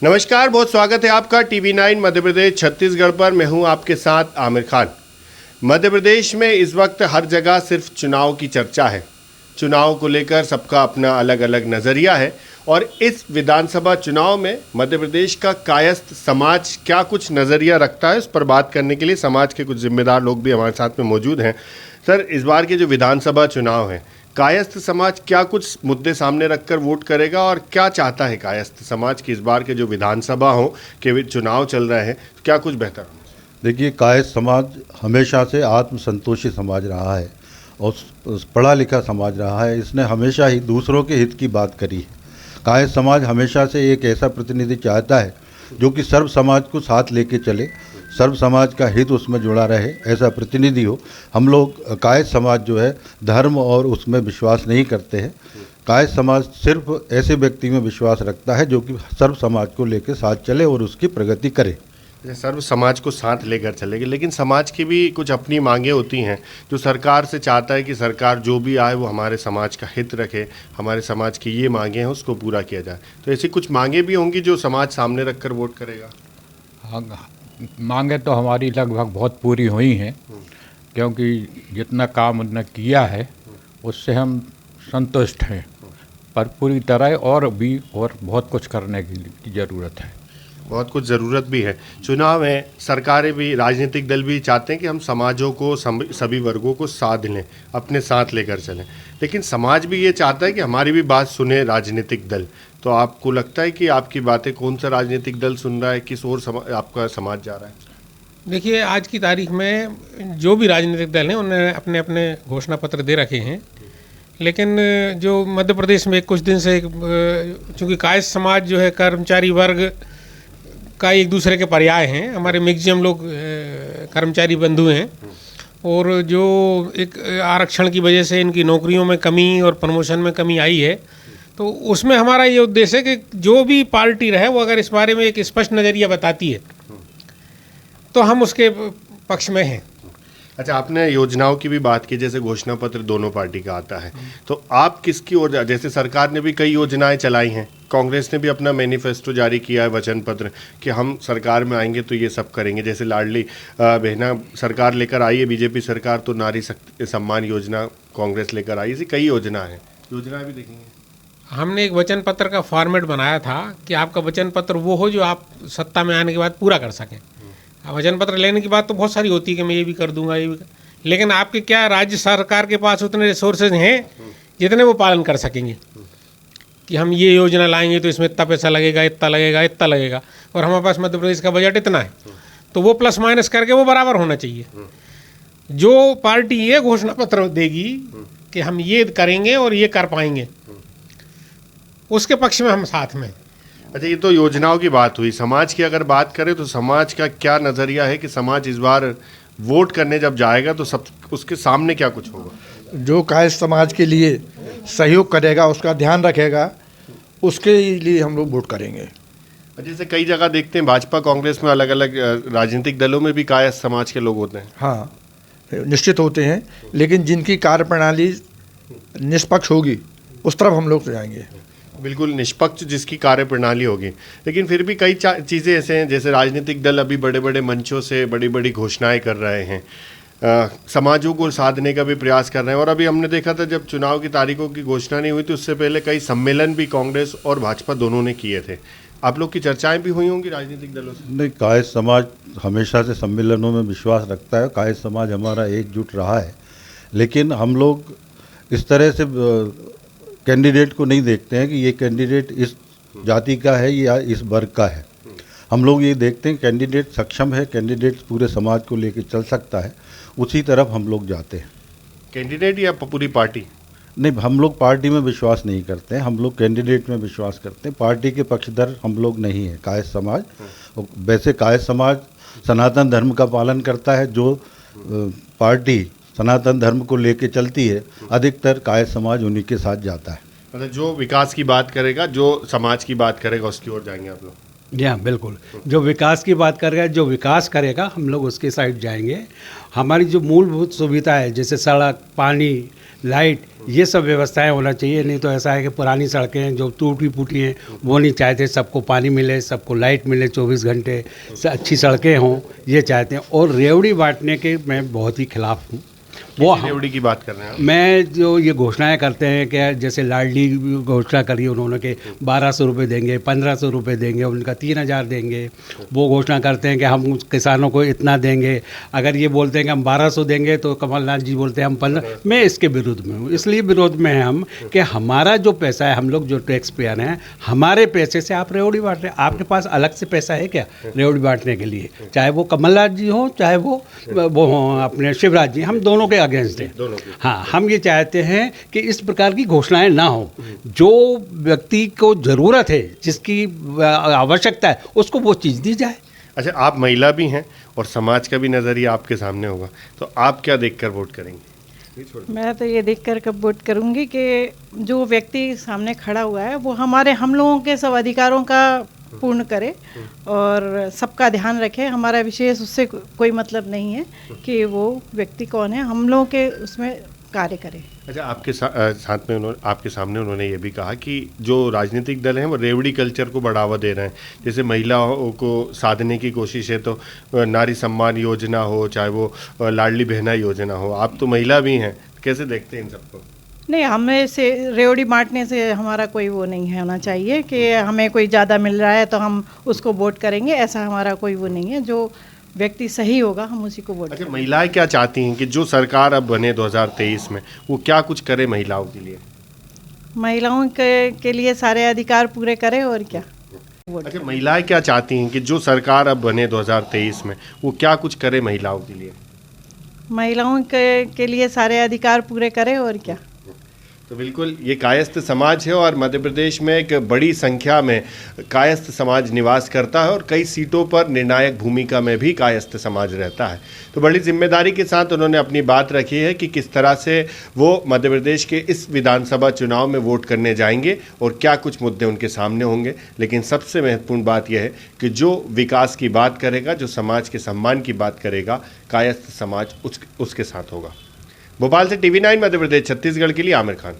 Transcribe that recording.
नमस्कार, बहुत स्वागत है आपका TV9 मध्य प्रदेश छत्तीसगढ़ पर। मैं हूं आपके साथ आमिर खान। मध्य प्रदेश में इस वक्त हर जगह सिर्फ चुनाव की चर्चा है। चुनाव को लेकर सबका अपना अलग अलग नज़रिया है और इस विधानसभा चुनाव में मध्य प्रदेश का कायस्थ समाज क्या कुछ नज़रिया रखता है, उस पर बात करने के लिए समाज के कुछ जिम्मेदार लोग भी हमारे साथ में मौजूद हैं। सर, इस बार के जो विधानसभा चुनाव है, कायस्थ समाज क्या कुछ मुद्दे सामने रखकर वोट करेगा और क्या चाहता है कायस्थ समाज की इस बार के जो विधानसभा हो के चुनाव चल रहे हैं, तो क्या कुछ बेहतर हो? देखिए, कायस्थ समाज हमेशा से आत्मसंतोषी समाज रहा है और पढ़ा लिखा समाज रहा है। इसने हमेशा ही दूसरों के हित की बात करी है। कायस्थ समाज हमेशा से एक ऐसा प्रतिनिधि चाहता है जो कि सर्व समाज को साथ लेके चले, सर्व समाज का हित उसमें जुड़ा रहे, ऐसा प्रतिनिधि हो। हम लोग कायस्थ समाज जो है धर्म और उसमें विश्वास नहीं करते हैं। कायस्थ समाज सिर्फ ऐसे व्यक्ति में विश्वास रखता है जो कि सर्व समाज को लेकर साथ चले और उसकी प्रगति करे। सर्व समाज को साथ लेकर चलेगी, लेकिन समाज की भी कुछ अपनी मांगें होती हैं जो सरकार से चाहता है कि सरकार जो भी आए वो हमारे समाज का हित रखे, हमारे समाज की ये मांगें हैं उसको पूरा किया जाए। तो ऐसी कुछ मांगें भी होंगी जो समाज सामने रखकर वोट करेगा। हाँ, मांगे तो हमारी लगभग बहुत पूरी हुई हैं, क्योंकि जितना काम उन्होंने किया है उससे हम संतुष्ट हैं, पर पूरी तरह और बहुत कुछ करने की ज़रूरत है। बहुत कुछ ज़रूरत भी है। चुनाव है, सरकारें भी, राजनीतिक दल भी चाहते हैं कि हम समाजों को, सभी वर्गों को साथ लें, अपने साथ लेकर चलें, लेकिन समाज भी ये चाहता है कि हमारी भी बात सुने राजनीतिक दल। तो आपको लगता है कि आपकी बातें कौन सा राजनीतिक दल सुन रहा है, किस ओर आपका समाज जा रहा है? देखिए, आज की तारीख में जो भी राजनीतिक दल हैं उन्होंने अपने अपने घोषणा पत्र दे रखे हैं, लेकिन जो मध्य प्रदेश में कुछ दिन से, चूँकि कायस्थ समाज जो है कर्मचारी वर्ग का एक दूसरे के पर्याय हैं, हमारे मैक्सिमम लोग कर्मचारी बंधु हैं, और जो एक आरक्षण की वजह से इनकी नौकरियों में कमी और प्रमोशन में कमी आई है, तो उसमें हमारा ये उद्देश्य है कि जो भी पार्टी रहे वो अगर इस बारे में एक स्पष्ट नज़रिया बताती है तो हम उसके पक्ष में हैं। अच्छा, आपने योजनाओं की भी बात की, जैसे घोषणा पत्र दोनों पार्टी का आता है, तो आप किसकी ओर? जैसे सरकार ने भी कई योजनाएं चलाई हैं, कांग्रेस ने भी अपना मैनिफेस्टो जारी किया है, वचन पत्र, कि हम सरकार में आएंगे तो ये सब करेंगे। जैसे लाडली बहना सरकार लेकर आई है बीजेपी सरकार, तो नारी सम्मान योजना कांग्रेस लेकर आई, ऐसी कई योजनाएं भी देखेंगे। हमने एक वचन पत्र का फॉर्मेट बनाया था कि आपका वचन पत्र वो हो जो आप सत्ता में आने के बाद पूरा कर सकें। वचन पत्र लेने की बात तो बहुत सारी होती है कि मैं ये भी कर दूंगा, ये भी लेकिन आपके क्या राज्य सरकार के पास उतने रिसोर्सेज हैं जितने वो पालन कर सकेंगे कि हम ये योजना लाएंगे तो इसमें इतना पैसा लगेगा, इतना लगेगा, इतना लगेगा, और हमारे पास मध्य प्रदेश का बजट इतना है, तो वो प्लस माइनस करके वो बराबर होना चाहिए। जो पार्टी ये घोषणा पत्र देगी कि हम ये करेंगे और ये कर पाएंगे, उसके पक्ष में हम साथ में। अच्छा, ये तो योजनाओं की बात हुई। समाज की अगर बात करें तो समाज का क्या नज़रिया है कि समाज इस बार वोट करने जब जाएगा तो सब उसके सामने क्या कुछ होगा? जो कायस्थ समाज के लिए सहयोग करेगा, उसका ध्यान रखेगा, उसके लिए हम लोग वोट करेंगे। जैसे कई जगह देखते हैं भाजपा कांग्रेस में अलग अलग राजनीतिक दलों में भी कायस्थ समाज के लोग होते हैं। हाँ, निश्चित होते हैं, लेकिन जिनकी कार्यप्रणाली निष्पक्ष होगी उस तरफ हम लोग जाएंगे। बिल्कुल निष्पक्ष जिसकी कार्यप्रणाली होगी, लेकिन फिर भी कई चीज़ें ऐसे हैं, जैसे राजनीतिक दल अभी बड़े बड़े मंचों से बड़ी बड़ी घोषणाएं कर रहे हैं, समाजों को साधने का भी प्रयास कर रहे हैं। और अभी हमने देखा था जब चुनाव की तारीखों की घोषणा नहीं हुई थी, उससे पहले कई सम्मेलन भी कांग्रेस और भाजपा दोनों ने किए थे। आप लोग की चर्चाएं भी हुई होंगी राजनीतिक दलों से? नहीं, कायस्थ समाज हमेशा से सम्मेलनों में विश्वास रखता है। कायस्थ समाज हमारा एकजुट रहा है, लेकिन हम लोग इस तरह से कैंडिडेट को नहीं देखते हैं कि ये कैंडिडेट इस जाति का है या इस वर्ग का है। हम लोग ये देखते हैं कैंडिडेट सक्षम है, कैंडिडेट पूरे समाज को लेकर चल सकता है, उसी तरफ हम लोग जाते हैं। कैंडिडेट या पूरी पार्टी? नहीं, हम लोग पार्टी में विश्वास नहीं करते हैं, हम लोग कैंडिडेट में विश्वास करते हैं। पार्टी के पक्षधर हम लोग नहीं हैं। कायस्थ समाज, वैसे कायस्थ समाज सनातन धर्म का पालन करता है। जो पार्टी सनातन धर्म को लेके चलती है, अधिकतर कायस्थ समाज उन्हीं के साथ जाता है। मतलब जो विकास की बात करेगा, जो समाज की बात करेगा, उसकी ओर जाएंगे आप लोग? जी हाँ, बिल्कुल। जो विकास की बात करेगा, जो विकास करेगा, हम लोग उसके साइड जाएंगे। हमारी जो मूलभूत सुविधा है, जैसे सड़क, पानी, लाइट, ये सब व्यवस्थाएं होना चाहिए। नहीं तो ऐसा है कि पुरानी सड़कें हैं जो टूटी फूटी हैं, वो नहीं चाहते सबको पानी मिले, सबको लाइट मिले 24 घंटे, अच्छी सड़कें हों, ये चाहते हैं। और रेवड़ी बांटने के मैं बहुत ही खिलाफ हूँ। वो रेवड़ी की बात कर रहे हैं आप? मैं जो ये घोषणाएं करते हैं कि जैसे लाडली घोषणा करी उन्होंने कि 1200 रुपये देंगे, 1500 रुपये देंगे, उनका 3000 देंगे। वो घोषणा करते हैं कि हम किसानों को इतना देंगे। अगर ये बोलते हैं कि हम 1200 देंगे तो कमलनाथ जी बोलते हैं हम 15। मैं इसके विरोध में हूँ। इसलिए विरोध में हैं हम कि हमारा जो पैसा है, हम लोग जो टैक्स पेयर हैं, हमारे पैसे से आप रेवड़ी बांट रहे हैं। आपके पास अलग से पैसा है क्या रेवड़ी बांटने के लिए? चाहे वो कमलनाथ जी हों, चाहे वो हों अपने शिवराज जी, हम दोनों के अगेंस्ट हैं। हाँ, हम ये चाहते हैं कि इस प्रकार की घोषणाएं ना हो। जो व्यक्ति को ज़रूरत है, जिसकी आवश्यकता है, उसको वो चीज़ दी जाए। अच्छा, आप महिला भी हैं और समाज का भी नज़रिया आपके सामने होगा, तो आप क्या देखकर वोट करेंगे? मैं तो ये देखकर कब वोट करूंगी कि जो व्यक्ति सामने खड़ा हुआ है वो हम लोगों के सब अधिकारों का पूर्ण करे और सबका ध्यान रखे। हमारा विशेष उससे कोई मतलब नहीं है कि वो व्यक्ति कौन है, हम लोगों के उसमें कार्य करे। अच्छा, आपके साथ में आपके सामने उन्होंने ये भी कहा कि जो राजनीतिक दल हैं वो रेवड़ी कल्चर को बढ़ावा दे रहे हैं। जैसे महिलाओं को साधने की कोशिश है, तो नारी सम्मान योजना हो, चाहे वो लाडली बहना योजना हो। आप तो महिला भी हैं, कैसे देखते हैं इन सबको? नहीं, हमें से रेवड़ी बांटने से हमारा कोई वो नहीं है होना चाहिए कि हमें कोई ज़्यादा मिल रहा है तो हम उसको वोट करेंगे, ऐसा हमारा कोई वो नहीं है। जो व्यक्ति सही होगा हम उसी को वोट करेंगे। महिलाएं क्या चाहती हैं कि जो सरकार अब बने 2023 में, वो क्या कुछ करे महिलाओं के लिए? महिलाओं के लिए सारे अधिकार पूरे करे और क्या। अच्छा, महिलाएं क्या चाहती हैं कि जो सरकार अब बने 2023 में, वो क्या कुछ करे महिलाओं के लिए? महिलाओं के लिए सारे अधिकार पूरे करे और क्या। तो बिल्कुल ये कायस्थ समाज है और मध्य प्रदेश में एक बड़ी संख्या में कायस्थ समाज निवास करता है और कई सीटों पर निर्णायक भूमिका में भी कायस्थ समाज रहता है। तो बड़ी जिम्मेदारी के साथ उन्होंने अपनी बात रखी है कि किस तरह से वो मध्य प्रदेश के इस विधानसभा चुनाव में वोट करने जाएंगे और क्या कुछ मुद्दे उनके सामने होंगे। लेकिन सबसे महत्वपूर्ण बात यह है कि जो विकास की बात करेगा, जो समाज के सम्मान की बात करेगा, कायस्थ समाज उसके साथ होगा। भोपाल से TV9 मध्य प्रदेश छत्तीसगढ़ के लिए आमिर खान।